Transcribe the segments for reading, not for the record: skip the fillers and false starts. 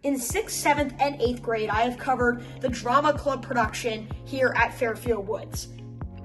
In 6th, 7th, and 8th grade, I have covered the Drama Club production here at Fairfield Woods.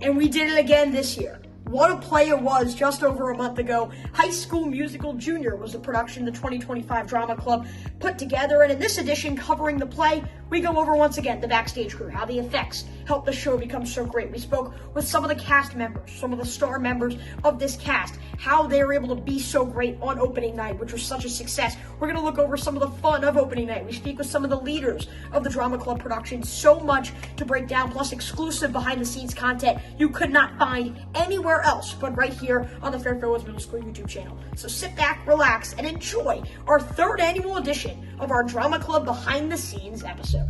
And we did it again this year. What a play it was just over a month ago. High School Musical Junior was the production the 2025 Drama Club put together, and in this edition, covering the play, we go over once again the Backstage crew, how the effects helped the show become so great. We spoke with some of the cast members, some of the star members of this cast, how they were able to be so great on opening night, which was such a success. We're going to look over some of the fun of opening night. We speak with some of the leaders of the Drama Club production. So much to break down, plus exclusive behind-the-scenes content you could not find anywhere else but right here on the Fairfield Woods Middle School YouTube channel. So sit back, relax, and enjoy our 3rd annual edition of our Drama Club behind-the-scenes episode.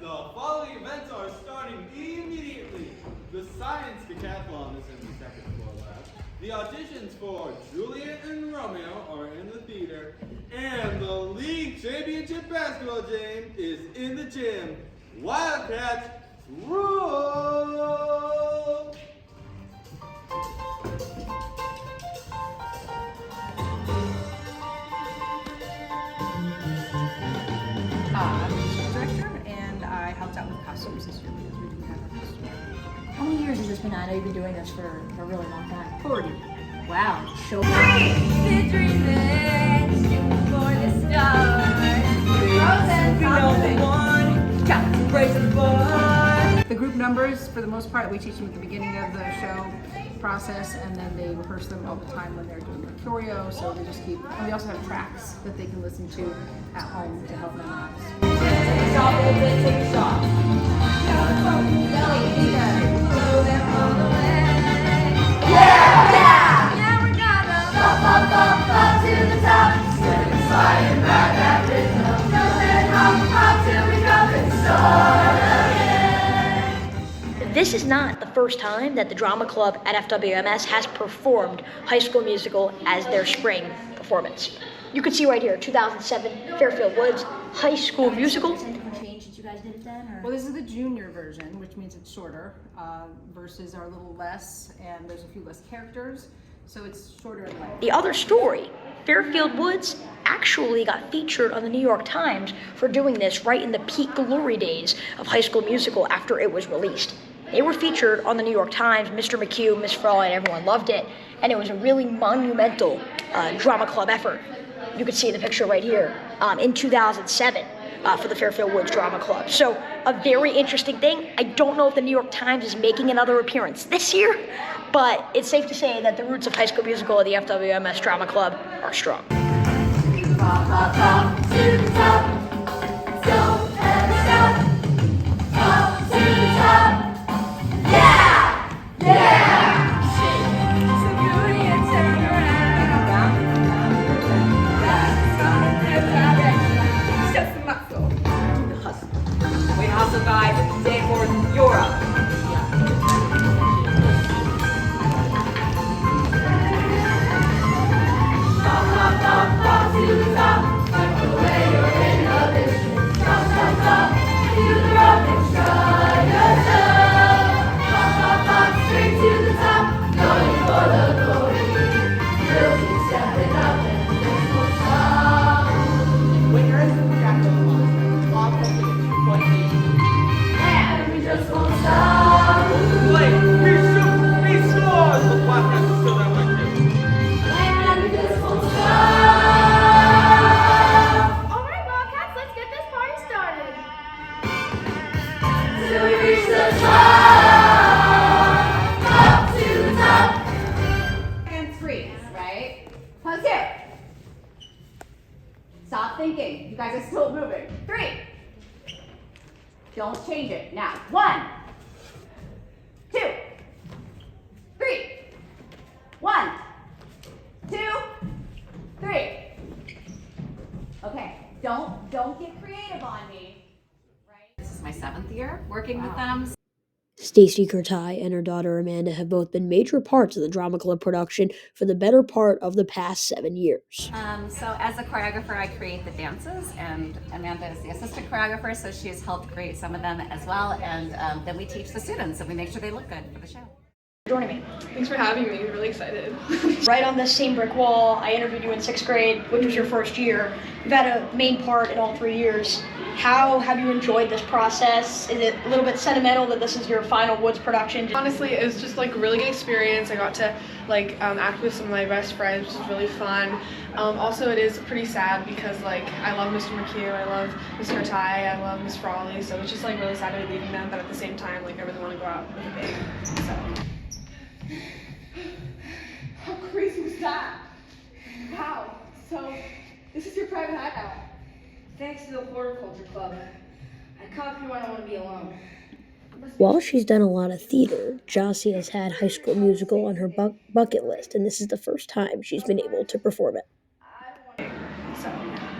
The following events are starting immediately. The science decathlon is in the 2nd floor lab. The auditions for Juliet and Romeo are in the theater. And the league championship basketball game is in the gym. Wildcats, roll! I helped out with costumes this year because we didn't have our costume. How many years has this been on? I know you've been doing this for a really long time. 40. Wow. Show The group numbers, for the most part, we teach them at the beginning of the show process, and then they rehearse them all the time when they're doing their choreo. So they just keep. And we also have tracks that they can listen to at home to help them out. Take a shot a little bit, take a shot. Yeah! Yeah, we're gonna up to the top. Sliding, sliding back that rhythm. Jumping, hop till we drop and start again. This is not the first time that the Drama Club at FWMS has performed High School Musical as their spring performance. You can see right here, 2007 Fairfield Woods High School Musical. Well, this is the junior version, which means it's shorter, versus our little less, and there's a few less characters, so it's shorter in length. The other story, Fairfield Woods actually got featured on the New York Times for doing this right in the peak glory days of High School Musical after it was released. They were featured on the New York Times. Mr. McHugh, Miss Frawley, everyone loved it, and it was a really monumental Drama Club effort. You can see the picture right here in 2007 for the Fairfield Woods Drama Club. So a very interesting thing. I don't know if the New York Times is making another appearance this year, but it's safe to say that the roots of High School Musical at the FWMS Drama Club are strong. Hustle guys, day for Europe. Up to the top, like the way you're in a vision. Top to the rock and try yourself. Straight to the top, going for the glory. We'll keep stepping up and there's no stop. When you're in the projector, long we just won't stop. Like, we scores! The podcast is still that way too. And we just won't stop. Alright, Wildcats, let's get this party started. Till we reach the top. Up to the top. And freeze, right? Pause here. Stop thinking. You guys are still moving. 3. Don't change it. Now, 1, 2, 3. 1, 2, 3. Okay, don't get creative on me. Right? This is my 7th year working with them. Stacy Kurtai and her daughter Amanda have both been major parts of the drama club production for the better part of the past 7 years. So as a choreographer, I create the dances, and Amanda is the assistant choreographer, so she has helped create some of them as well, and then we teach the students and we make sure they look good for the show. Joining me. Thanks for having me. I'm really excited. Right on this same brick wall, I interviewed you in 6th grade, which was your first year. You've had a main part in all 3 years. How have you enjoyed this process? Is it a little bit sentimental that this is your final Woods production? Honestly, it was just like a really good experience. I got to act with some of my best friends, which was really fun. Also, it is pretty sad because I love Mr. McHugh, I love Ms. Kurtai, I love Ms. Frawley, so it's just really sad to be leaving them, but at the same time, I really want to go out with a bang. So. How crazy was that? Wow. So, this is your private hideout. Thanks to the Horticulture Club. I come here when I want to be alone. While she's done a lot of theater, Jossie has had High School Musical on her bucket list, and this is the first time she's been able to perform it. I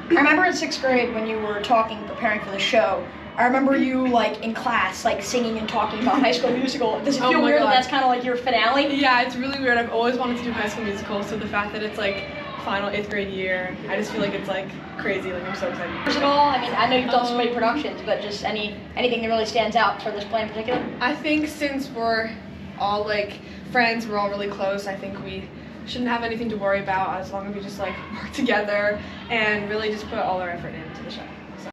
remember in 6th grade when you were preparing for the show, I remember you in class singing and talking about High School Musical. Does it feel weird that that's kind of your finale? Yeah, it's really weird. I've always wanted to do High School Musical, so the fact that it's final 8th grade year, I just feel it's crazy. I'm so excited. First of all, I know you've done so many productions, but just anything that really stands out for this play in particular? I think since we're all friends, we're all really close, I think we shouldn't have anything to worry about as long as we just work together and really just put all our effort into the show. So.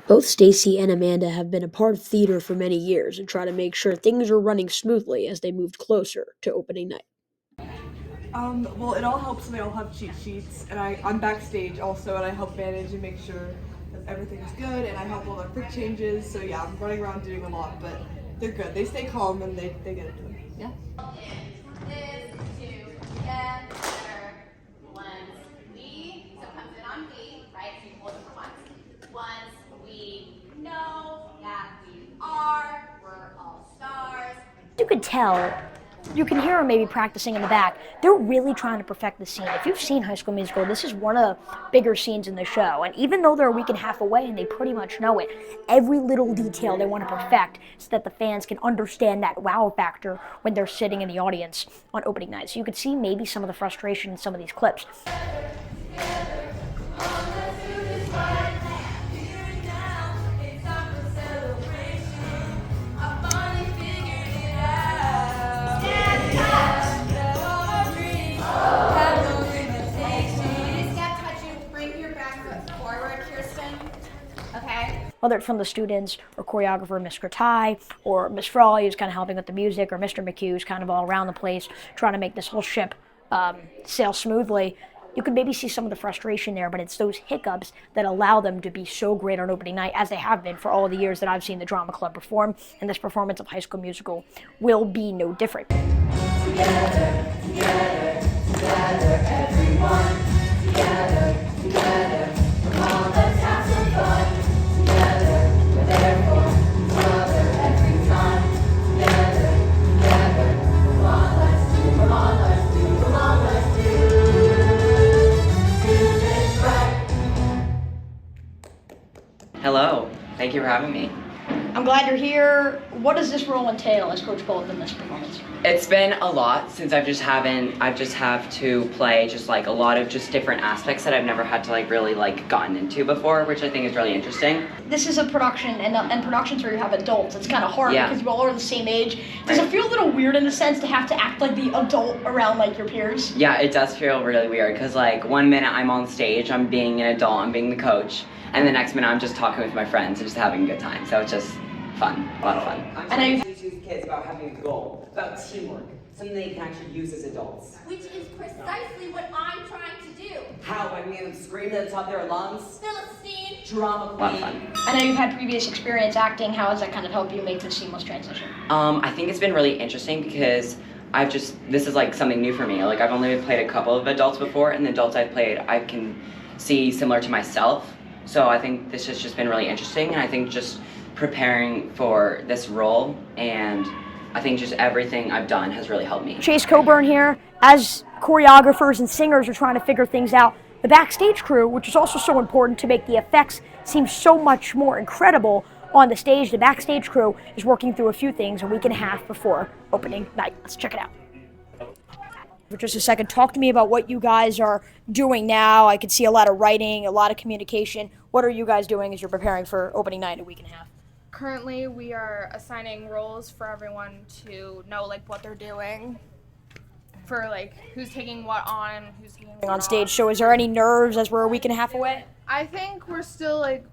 Both Stacy and Amanda have been a part of theater for many years and try to make sure things are running smoothly as they moved closer to opening night. Well, it all helps when they all have cheat sheets, and I'm backstage also, and I help manage and make sure that everything is good, and I help all the quick changes, so yeah, I'm running around doing a lot, but they're good. They stay calm, and they get it done. Yeah. You could tell, you can hear them maybe practicing in the back. They're really trying to perfect the scene. If you've seen High School Musical, this is one of the bigger scenes in the show. And even though they're a week and a half away and they pretty much know it, every little detail they want to perfect so that the fans can understand that wow factor when they're sitting in the audience on opening night. So you could see maybe some of the frustration in some of these clips. Whether it's from the students or choreographer Ms. Kurtai or Ms. Frawley who's kind of helping with the music, or Mr. McHugh who's kind of all around the place trying to make this whole ship sail smoothly, you could maybe see some of the frustration there, but it's those hiccups that allow them to be so great on opening night, as they have been for all the years that I've seen the Drama Club perform, and this performance of High School Musical will be no different. Together, together, together, everyone. Together, together, come on, let's have some fun. Together, we're there for each other every time. Together, together, come on, let's do, come on, let's do, come on, let's do this right. Hello, thank you for having me. I'm glad you're here. What does this role entail as Coach Bullock in this performance? It's been a lot since I just have to play just a lot of just different aspects that I've never had to really gotten into before, which I think is really interesting. This is a production, and productions where you have adults, it's kind of hard because you all are the same age. Does it feel a little weird in a sense to have to act like the adult around your peers? Yeah, it does feel really weird because 1 minute I'm on stage, I'm being an adult, I'm being the coach, and the next minute I'm just talking with my friends and just having a good time. So it's just fun, a lot of fun. I'm trying to teach kids about having a goal, about teamwork, something they can actually use as adults. Which is precisely what I'm trying to do. How? By making them scream at the top of their lungs? Philistine. Drama queen. A lot of fun. I know you've had previous experience acting. How has that kind of helped you make this seamless transition? I think it's been really interesting because this is something new for me. I've only played a couple of adults before, and the adults I've played I can see similar to myself. So I think this has just been really interesting, and I think just preparing for this role, and I think just everything I've done has really helped me. Chase Coburn here. As choreographers and singers are trying to figure things out, the backstage crew, which is also so important to make the effects seem so much more incredible, On the stage, the Backstage crew is working through a few things a week and a half before opening night. Let's check it out. For just a second, talk to me about what you guys are doing now. I could see a lot of writing, a lot of communication. What are you guys doing as you're preparing for opening night in a week and a half? Currently, we are assigning roles for everyone to know like what they're doing, for like who's taking what on, who's taking what On stage, off. so is there any nerves as we're a week and a half away? I think we're still like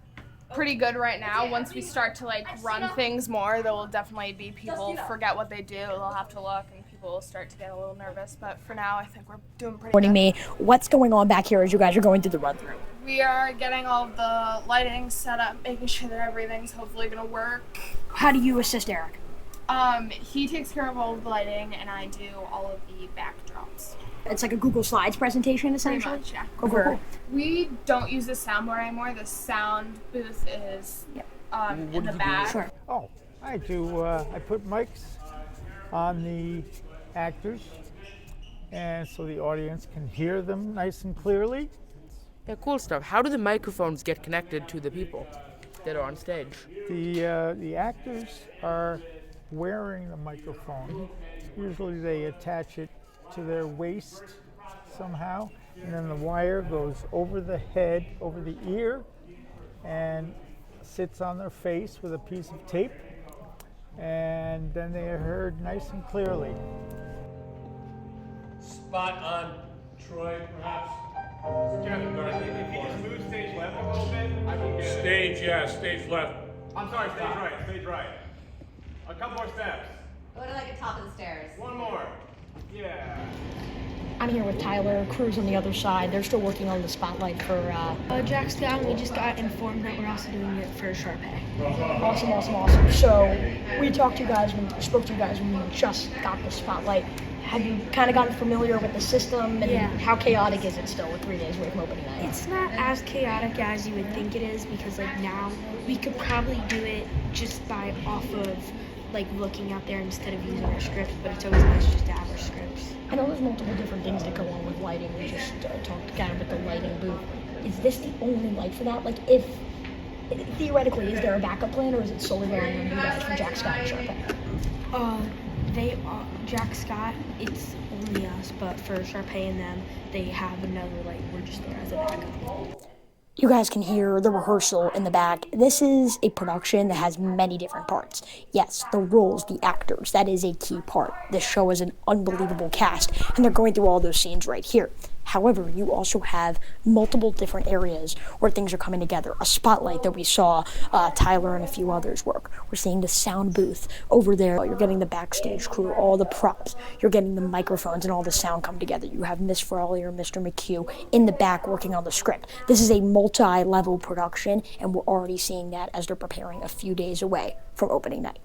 pretty good right now. Once we start to like run things more, there will definitely be people forget what they do. They'll have to look and people will start to get a little nervous. But for now, I think we're doing pretty Warning good. me, what's going on back here as you guys are going through the run through? We are getting all of the lighting set up, making sure that everything's hopefully gonna work. How do you assist Eric? He takes care of all of the lighting and I do all of the backdrops. It's like a Google Slides presentation, essentially? Pretty much, yeah. Cool. We don't use the soundboard anymore. The sound booth is in the back. Sure. Oh, I do. I put mics on the actors, and so the audience can hear them nice and clearly. Yeah, cool stuff. How do the microphones get connected to the people that are on stage? The actors are wearing the microphone. Usually they attach it to their waist somehow, and then the wire goes over the head, over the ear, and sits on their face with a piece of tape, and then they are heard nice and clearly. Spot on, Troy, perhaps. Kevin, if you just move stage left a little bit, I will get it. Stage, yeah, stage left. I'm sorry, stage right. A couple more steps. Go to like the top of the stairs. One more. Yeah. I'm here with Tyler, crew's on the other side. They're still working on the spotlight for Jack Scott. We just got informed that we're also doing it for Sharpay. Awesome. So we spoke to you guys when you just got the spotlight. Have you kind of gotten familiar with the system and how chaotic is it still with 3 days away from opening night? It's not as chaotic as you would think it is because like now we could probably do it just by off of like looking out there instead of using our scripts, but it's always nice just to have our scripts. I know there's multiple different things that go on with lighting. We just talked kind of with the lighting booth. Is this the only light for that? Like, if theoretically, is there a backup plan, or is it solely relying on you guys for Jack Scott and Sharpay? They are Jack Scott. It's only us, but for Sharpay and them, they have another light. We're just there as a backup. You guys can hear the rehearsal in the back. This is a production that has many different parts. Yes, the roles, the actors, that is a key part. This show is an unbelievable cast, and they're going through all those scenes right here. However, you also have multiple different areas where things are coming together. A spotlight that we saw Tyler and a few others work. We're seeing the sound booth over there. You're getting the backstage crew, all the props. You're getting the microphones and all the sound come together. You have Miss Frawley or Mr. McHugh in the back working on the script. This is a multi-level production, and we're already seeing that as they're preparing a few days away from opening night.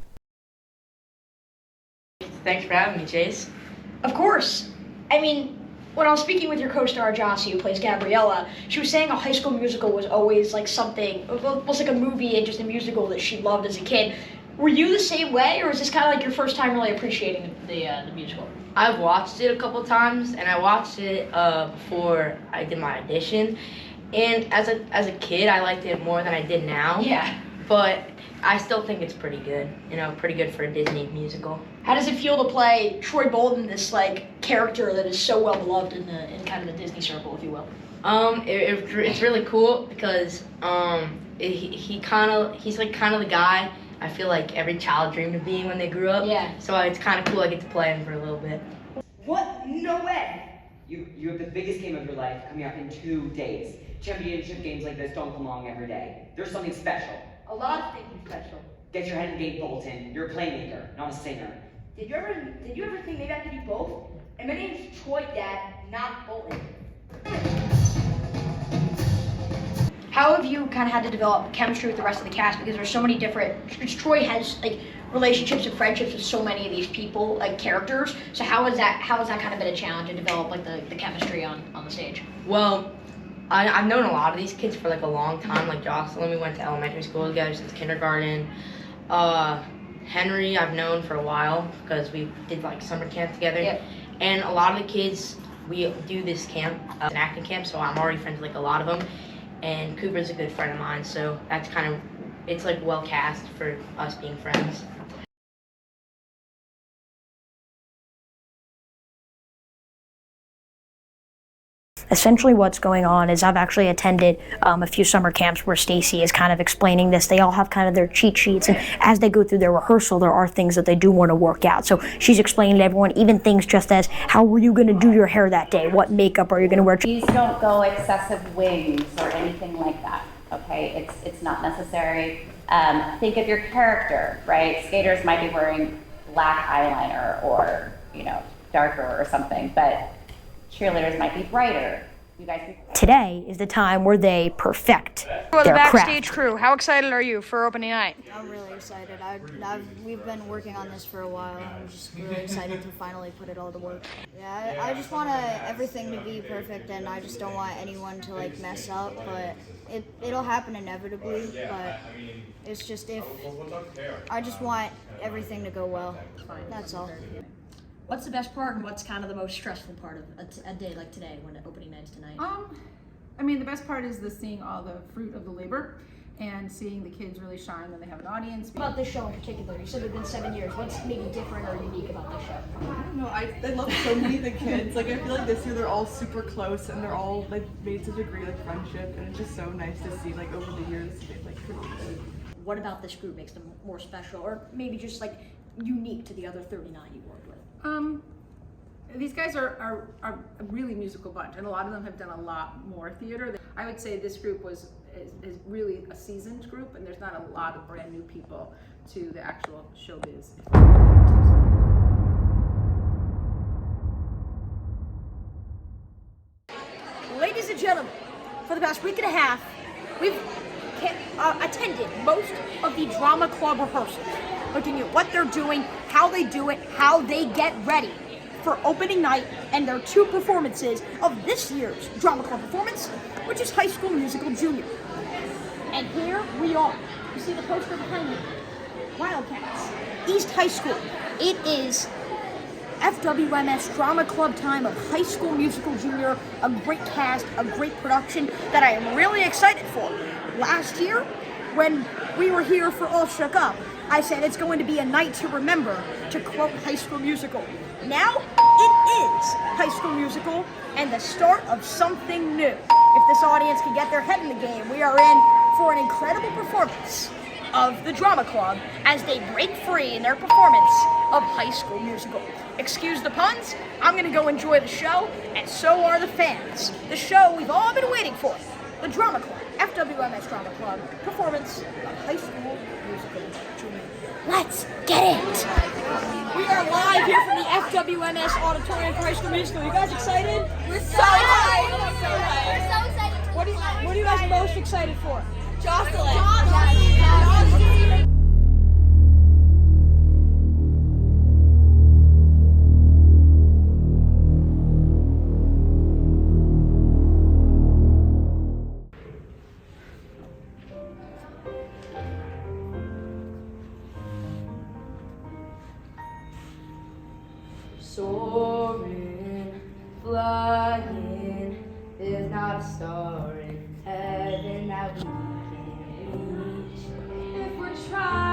Thanks for having me, Chase. Of course. I mean, when I was speaking with your co-star Jossie, who plays Gabriella, she was saying a High School Musical was always like something, was like a movie and just a musical that she loved as a kid. Were you the same way, or is this kind of like your first time really appreciating the musical? I've watched it a couple times, and I watched it before I did my audition. And as a kid, I liked it more than I did now. Yeah. But I still think it's pretty good. You know, pretty good for a Disney musical. How does it feel to play Troy Bolton, this like character that is so well beloved in kind of the Disney circle, if you will? It's really cool because he's kind of the guy I feel like every child dreamed of being when they grew up. Yeah. So it's kind of cool I get to play him for a little bit. What? No way! You have the biggest game of your life coming up in 2 days. Championship games like this don't come along every day. There's something special. A lot of things special. Get your head in the game, Bolton. You're a playmaker, not a singer. Did you ever think maybe I could do both? And my name's Troy, Dad, not Bolton. How have you kind of had to develop chemistry with the rest of the cast? Because there's so many different, Troy has like relationships and friendships with so many of these people, like characters. So how has that kind of been a challenge to develop like the chemistry on the stage? Well, I've known a lot of these kids for like a long time. Like Jocelyn, we went to elementary school together since kindergarten. Henry, I've known for a while because we did like summer camp together. Yep. And a lot of the kids, we do this camp, an acting camp, so I'm already friends with like a lot of them. And Cooper's a good friend of mine, so that's kind of it's like well cast for us being friends. Essentially what's going on is I've actually attended a few summer camps where Stacy is kind of explaining this. They all have kind of their cheat sheets, and as they go through their rehearsal, there are things that they do want to work out. So she's explaining to everyone, even things just as, how are you going to do your hair that day? What makeup are you going to wear? Please don't go excessive wings or anything like that, okay? It's not necessary. Think of your character, right? Skaters might be wearing black eyeliner or, darker or something, but cheerleaders might be brighter. You guys can... Today is the time where they perfect For the their Backstage craft. crew, how excited are you for opening night? I'm really excited. We've been working on this for a while, and I'm just really excited to finally put it all to work. Yeah, I just want everything to be perfect, and I just don't want anyone to mess up, but it'll happen inevitably, but it's just I just want everything to go well. That's all. What's the best part and what's kind of the most stressful part of a day like today when the opening night's tonight? I mean, the best part is seeing all the fruit of the labor and seeing the kids really shine when they have an audience. What about this show in particular? You said it's been 7 years. What's maybe different or unique about this show? I don't know. I love so many of the kids. I feel like this year they're all super close and they're all made such a great friendship, and it's just so nice to see over the years they've produced. What about this group makes them more special, or maybe just unique to the other 39 you worked with? These guys are a really musical bunch, and a lot of them have done a lot more theater. I would say this group is really a seasoned group, and there's not a lot of brand new people to the actual showbiz. Ladies and gentlemen, for the past week and a half, we've attended most of the Drama Club rehearsals, looking at what they're doing, how they do it, how they get ready for opening night and their two performances of this year's Drama Club performance, which is High School Musical Junior. And here we are. You see the poster behind me? Wildcats, East High School. It is FWMS Drama Club time of High School Musical Junior, a great cast, a great production that I am really excited for. Last year, when we were here for All Shook Up, I said it's going to be a night to remember, to quote High School Musical. Now, it is High School Musical and the start of something new. If this audience can get their head in the game, we are in for an incredible performance of the Drama Club as they break free in their performance of High School Musical. Excuse the puns, I'm going to go enjoy the show, and so are the fans. The show we've all been waiting for, the Drama Club, FWMS Drama Club, performance of High School Musical Junior. Let's get it! We are live here from the FWMS Auditorium for High School Musical. You guys excited? We're so hyped! We're so excited. What are you guys most excited for? Jocelyn. Soaring, flying, there's not a star in heaven that we can reach. If we're trying.